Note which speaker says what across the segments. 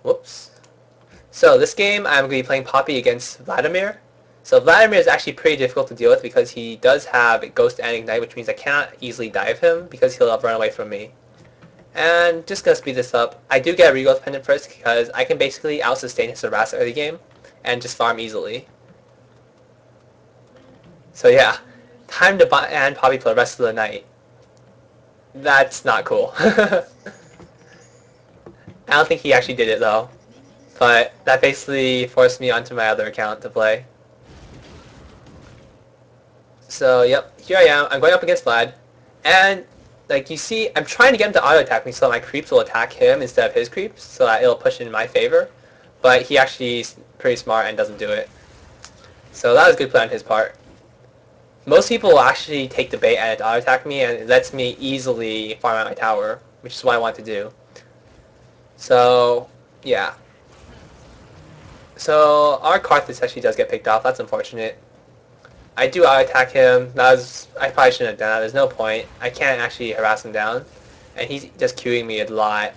Speaker 1: Whoops. So this game I'm going to be playing Poppy against Vladimir. So Vladimir is actually pretty difficult to deal with because he does have Ghost and Ignite, which means I cannot easily dive him because he'll run away from me. And just going to speed this up. I do get a Regrowth Pendant first because I can basically out-sustain his harass early game and just farm easily. So yeah, time to ban Poppy for the rest of the night. That's not cool. I don't think he actually did it though. But that basically forced me onto my other account to play. So yep, here I am. I'm going up against Vlad. And like you see, I'm trying to get him to auto attack me so that my creeps will attack him instead of his creeps, so that it'll push in my favor. But he actually is pretty smart and doesn't do it. So that was a good play on his part. Most people will actually take the bait and auto attack me, and it lets me easily farm out my tower, which is what I want to do. So yeah. So our Karthus actually does get picked off. That's unfortunate. I do out-attack him. I probably shouldn't have done that. There's no point. I can't actually harass him down. And he's just queuing me a lot.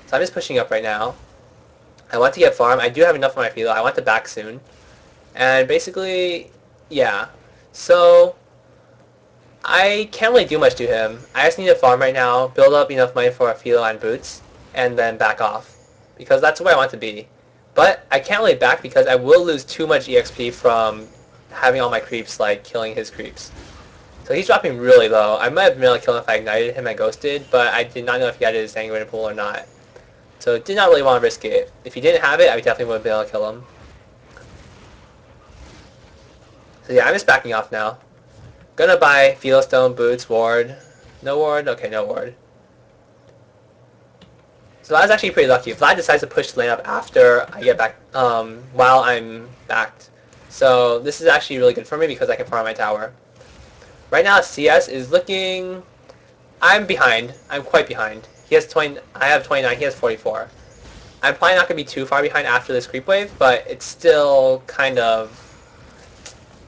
Speaker 1: So I'm just pushing up right now. I want to get farm. I do have enough on my field. I want to back soon. And basically, yeah. So I can't really do much to him. I just need to farm right now, build up enough money for a field and boots, and then back off. Because that's where I want to be. But I can't really back because I will lose too much EXP from having all my creeps, like, killing his creeps. So he's dropping really low. I might have been able to kill him if I ignited him and ghosted, but I did not know if he had his sanguine pool or not. So did not really want to risk it. If he didn't have it, I definitely would have been able to kill him. So yeah, I'm just backing off now. Gonna buy Philistone, boots, ward. No ward? Okay, no ward. So I was actually pretty lucky. Vlad decides to push the lane up after I get back, while I'm backed. So this is actually really good for me because I can farm my tower. Right now CS is looking... I'm behind. I'm quite behind. He has 20. I have 29. He has 44. I'm probably not going to be too far behind after this creep wave, but it's still kind of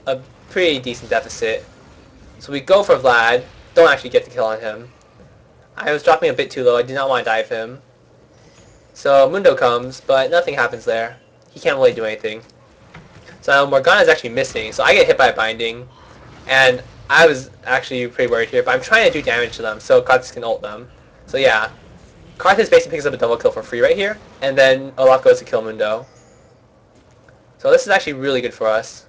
Speaker 1: a pretty decent deficit. So we go for Vlad. Don't actually get the kill on him. I was dropping a bit too low. I did not want to dive him. So Mundo comes, but nothing happens there. He can't really do anything. So Morgana is actually missing, so I get hit by a binding, and I was actually pretty worried here, but I'm trying to do damage to them so Karthus can ult them. So yeah, Karthus basically picks up a double kill for free right here, and then Olaf goes to kill Mundo. So this is actually really good for us.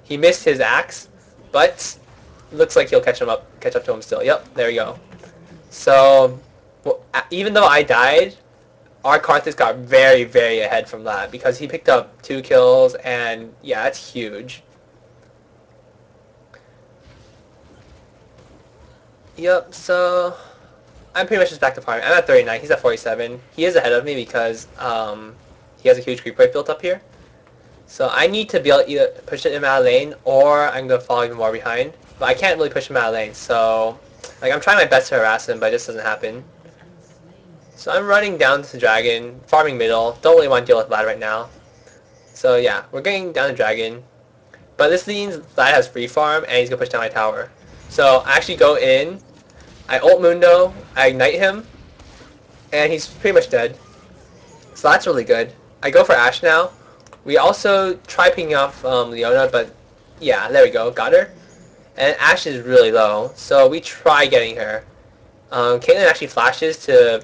Speaker 1: He missed his axe, but looks like he'll catch up to him still. Yep, there we go. So well, even though I died, our Karthus got very, very ahead from that because he picked up 2 kills, and yeah, that's huge. Yep, so I'm pretty much just back to farming. I'm at 39, he's at 47. He is ahead of me because he has a huge creep wave built up here. So I need to be able to either push him out of lane or I'm going to fall even more behind. But I can't really push him out of lane, so like I'm trying my best to harass him, but it just doesn't happen. So I'm running down to the dragon, farming middle. Don't really want to deal with Vlad right now. So yeah, we're getting down the dragon. But this means Vlad has free farm, and he's going to push down my tower. So I actually go in, I ult Mundo, I ignite him, and he's pretty much dead. So that's really good. I go for Ashe now. We also try picking off Leona, but yeah, there we go, got her. And Ashe is really low, so we try getting her. Caitlyn actually flashes to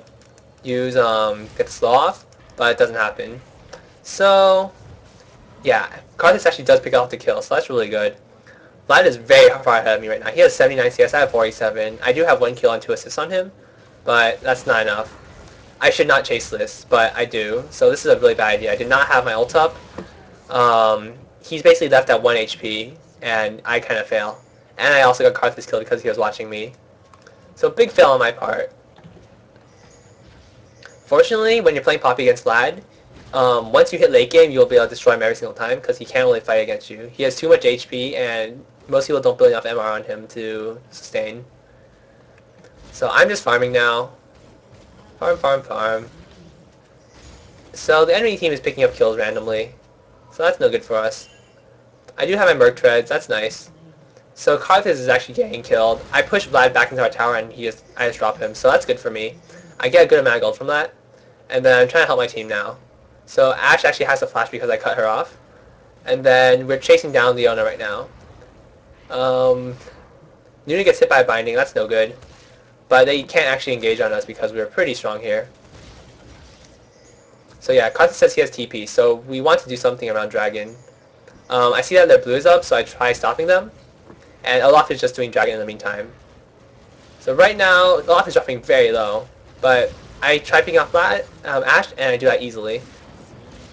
Speaker 1: use get the slow off, but it doesn't happen. So yeah, Karthus actually does pick off the kill, so that's really good. Vlad is very far ahead of me right now. He has 79 CS, I have 47. I do have 1 kill and 2 assists on him, but that's not enough. I should not chase this, but I do. So this is a really bad idea. I did not have my ult up. He's basically left at 1 HP, and I kind of fail. And I also got Karthus killed because he was watching me. So big fail on my part. Fortunately, when you're playing Poppy against Vlad, once you hit late game, you'll be able to destroy him every single time because he can't really fight against you. He has too much HP, and most people don't build enough MR on him to sustain. So I'm just farming now. Farm, farm, farm. So the enemy team is picking up kills randomly. So that's no good for us. I do have my Merc Treads, that's nice. So Cho'Gath is actually getting killed. I push Vlad back into our tower and I just drop him, so that's good for me. I get a good amount of gold from that. And then I'm trying to help my team now. So Ashe actually has to flash because I cut her off. And then we're chasing down Leona right now. Nunu gets hit by a binding, that's no good. But they can't actually engage on us because we're pretty strong here. So yeah, Quints says he has TP, so we want to do something around Dragon. I see that their blue is up, so I try stopping them. And Olaf is just doing Dragon in the meantime. So right now, Olaf is dropping very low. But I try picking off Ashe, and I do that easily.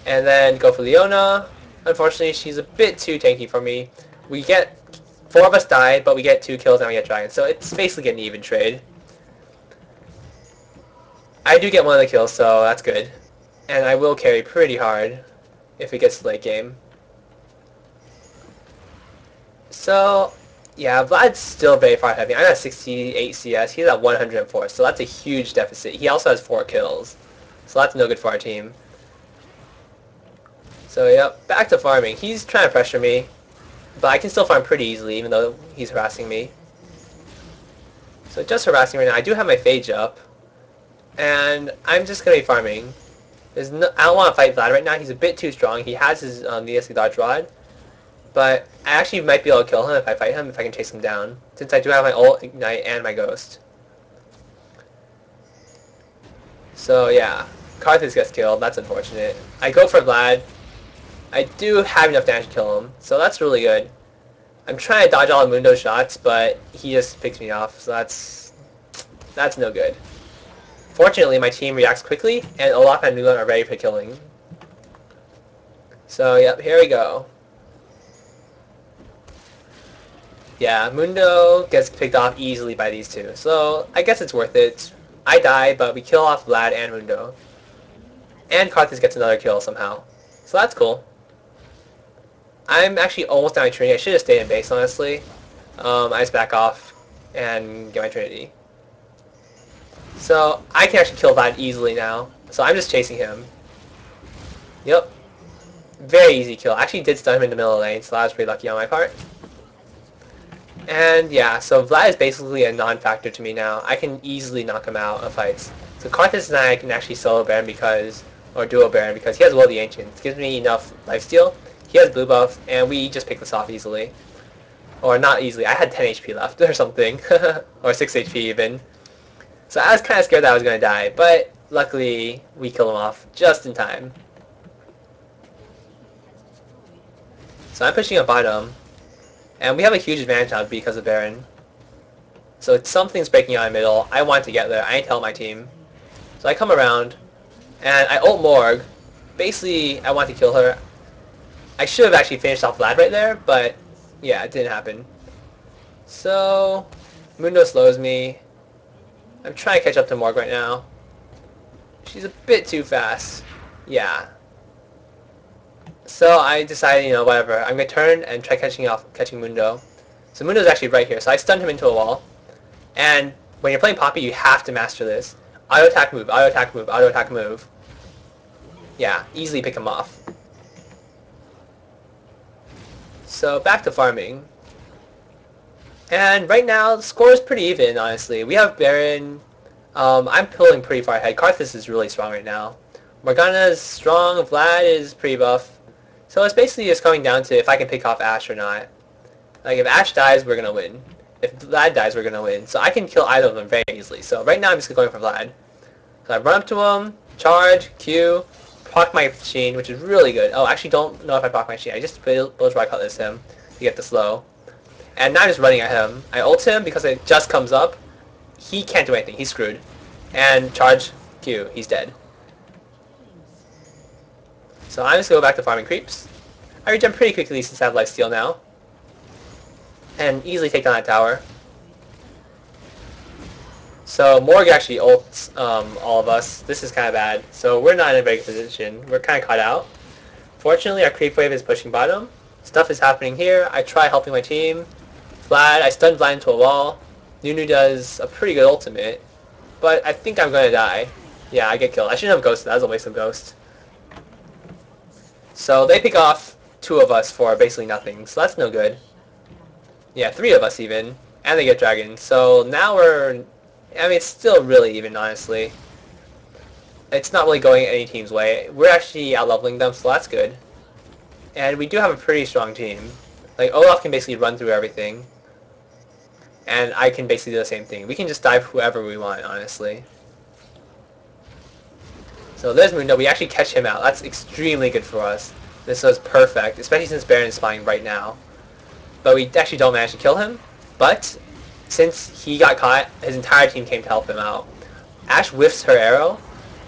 Speaker 1: And then go for Leona. Unfortunately, she's a bit too tanky for me. We get 4 of us die, but we get 2 kills and we get Dragon. So it's basically an even trade. I do get 1 of the kills, so that's good. And I will carry pretty hard if it gets to late game. So, yeah, Vlad's still very far ahead of me. I'm at 68 CS, he's at 104, so that's a huge deficit. He also has 4 kills, so that's no good for our team. So, yep, back to farming. He's trying to pressure me, but I can still farm pretty easily, even though he's harassing me. So just harassing right now. I do have my Phage up, and I'm just going to be farming. I don't want to fight Vlad right now. He's a bit too strong. He has his DSC dodge rod. But I actually might be able to kill him if I fight him, if I can chase him down. Since I do have my ult, ignite, and my ghost. So yeah, Karthus gets killed. That's unfortunate. I go for Vlad. I do have enough damage to kill him. So that's really good. I'm trying to dodge all of Mundo's shots, but he just picks me off. So that's no good. Fortunately, my team reacts quickly, and Olaf and Nulan are ready for killing. So, yep, here we go. Yeah, Mundo gets picked off easily by these two, so I guess it's worth it. I die, but we kill off Vlad and Mundo. And Karthus gets another kill somehow. So that's cool. I'm actually almost down my Trinity. I should have stayed in base, honestly. I just back off and get my Trinity. So I can actually kill Vlad easily now. So I'm just chasing him. Yep. Very easy kill. I actually did stun him in the middle of the lane, so that was pretty lucky on my part. And yeah, so Vlad is basically a non-factor to me now. I can easily knock him out of fights. So Karthus and I can actually solo Baron or duo Baron because he has Will of the Ancients. It gives me enough lifesteal. He has blue buff, and we just pick this off easily. Or not easily. I had 10 HP left or something. Or 6 HP even. So I was kind of scared that I was going to die, but luckily we killed him off just in time. So I'm pushing a bottom, and we have a huge advantage now because of Baron. So something's breaking out in the middle. I want to get there. I need to help my team. So I come around, and I ult Morg. Basically, I want to kill her. I should have actually finished off Vlad right there, but yeah, it didn't happen. So Mundo slows me. I'm trying to catch up to Morg right now. She's a bit too fast. Yeah. So I decided, you know, whatever. I'm going to turn and try catching Mundo. So Mundo's actually right here. So I stunned him into a wall. And when you're playing Poppy, you have to master this. Auto attack move, auto attack move, auto attack move. Yeah, easily pick him off. So back to farming. And right now, the score is pretty even, honestly. We have Baron. I'm pulling pretty far ahead. Karthus is really strong right now. Morgana is strong. Vlad is pretty buff. So it's basically just coming down to if I can pick off Ashe or not. Like, if Ashe dies, we're going to win. If Vlad dies, we're going to win. So I can kill either of them very easily. So right now, I'm just going for Vlad. So I run up to him, charge, Q, proc my machine, which is really good. Oh, I actually don't know if I proc my machine. I just Bull's Rock Cutlass him to get the slow. And now I'm just running at him. I ult him because it just comes up. He can't do anything. He's screwed. And charge Q. He's dead. So I'm just going to go back to farming creeps. I regen pretty quickly since I have lifesteal now. And easily take down that tower. So Morg actually ults all of us. This is kind of bad. So we're not in a very good position. We're kind of caught out. Fortunately, our creep wave is pushing bottom. Stuff is happening here. I try helping my team. Vlad, I stun Vlad into a wall. Nunu does a pretty good ultimate. But I think I'm going to die. Yeah, I get killed. I shouldn't have ghosted. That was a waste of ghost. So they pick off 2 of us for basically nothing. So that's no good. Yeah, 3 of us even. And they get dragon. So now we're... I mean, it's still really even, honestly. it's not really going any team's way. We're actually out-leveling them, so that's good. And we do have a pretty strong team. Like, Olaf can basically run through everything. And I can basically do the same thing. We can just dive whoever we want, honestly. So there's Mundo. We actually catch him out. That's extremely good for us. This was perfect, especially since Baron is spawning right now. But we actually don't manage to kill him. But since he got caught, his entire team came to help him out. Ashe whiffs her arrow.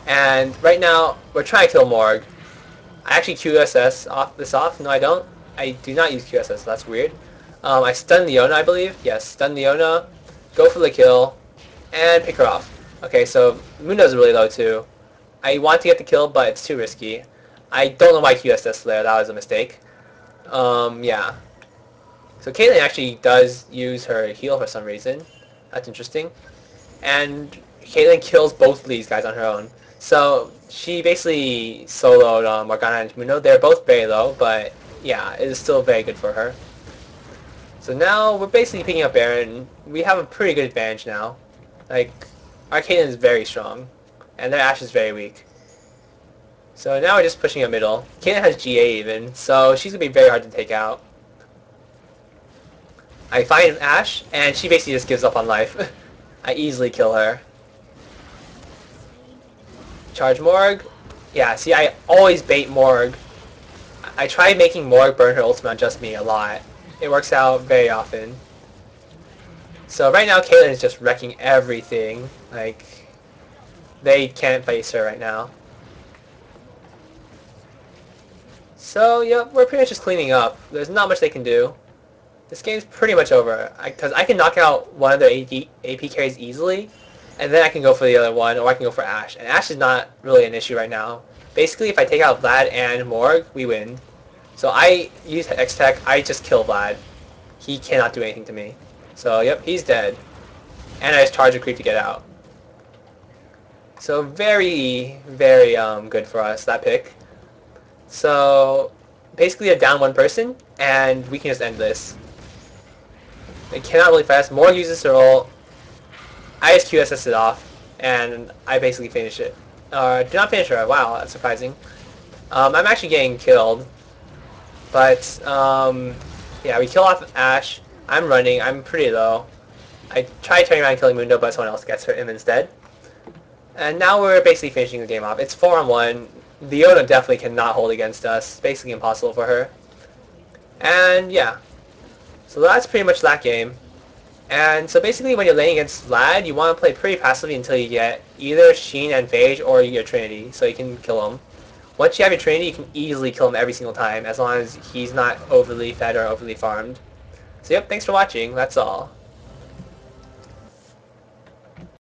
Speaker 1: And right now, we're trying to kill Morg. I actually QSS off. No, I don't. I do not use QSS. So that's weird. I stun Leona, I believe. Yes, stun Leona. Go for the kill. And pick her off. Okay, so Mundo's really low too. I want to get the kill, but it's too risky. I don't know why QSS there. That was a mistake. Yeah. So Caitlyn actually does use her heal for some reason. That's interesting. And Caitlyn kills both of these guys on her own. So she basically soloed Morgana and Mundo. They're both very low, but yeah, it is still very good for her. So now we're basically picking up Baron. We have a pretty good advantage now. Like, our Caitlyn is very strong, and their Ashe is very weak. So now we're just pushing up middle. Caitlyn has GA even, so she's going to be very hard to take out. I find Ashe, and she basically just gives up on life. I easily kill her. Charge Morg. Yeah, see, I always bait Morg. I tried making Morg burn her ultimate on just me a lot. It works out very often. So right now, Caitlyn is just wrecking everything. Like, they can't face her right now. So, yep, we're pretty much just cleaning up. There's not much they can do. This game's pretty much over. Because I can knock out one of their AP carries easily, and then I can go for the other one, or I can go for Ashe. And Ashe is not really an issue right now. Basically, if I take out Vlad and Morg, we win. So I use X-Tech, I just kill Vlad. He cannot do anything to me. So, yep, he's dead. And I just charge a creep to get out. So very, very good for us, that pick. So, basically a down one person, and we can just end this. They cannot really fight us. Morg uses her ult. I just QSS it off, and I basically finish it. Do not finish her. Wow, that's surprising. I'm actually getting killed. But, yeah, we kill off Ashe. I'm running. I'm pretty low. I try turning around and killing Mundo, but someone else gets him instead. And now we're basically finishing the game off. It's 4-on-1. Leona definitely cannot hold against us. It's basically impossible for her. And, yeah. So that's pretty much that game. And so basically when you're laying against Vlad, you want to play pretty passively until you get either Sheen and Phage or your Trinity, so you can kill him. Once you have your Trinity, you can easily kill him every single time, as long as he's not overly fed or overly farmed. So yep, thanks for watching. That's all.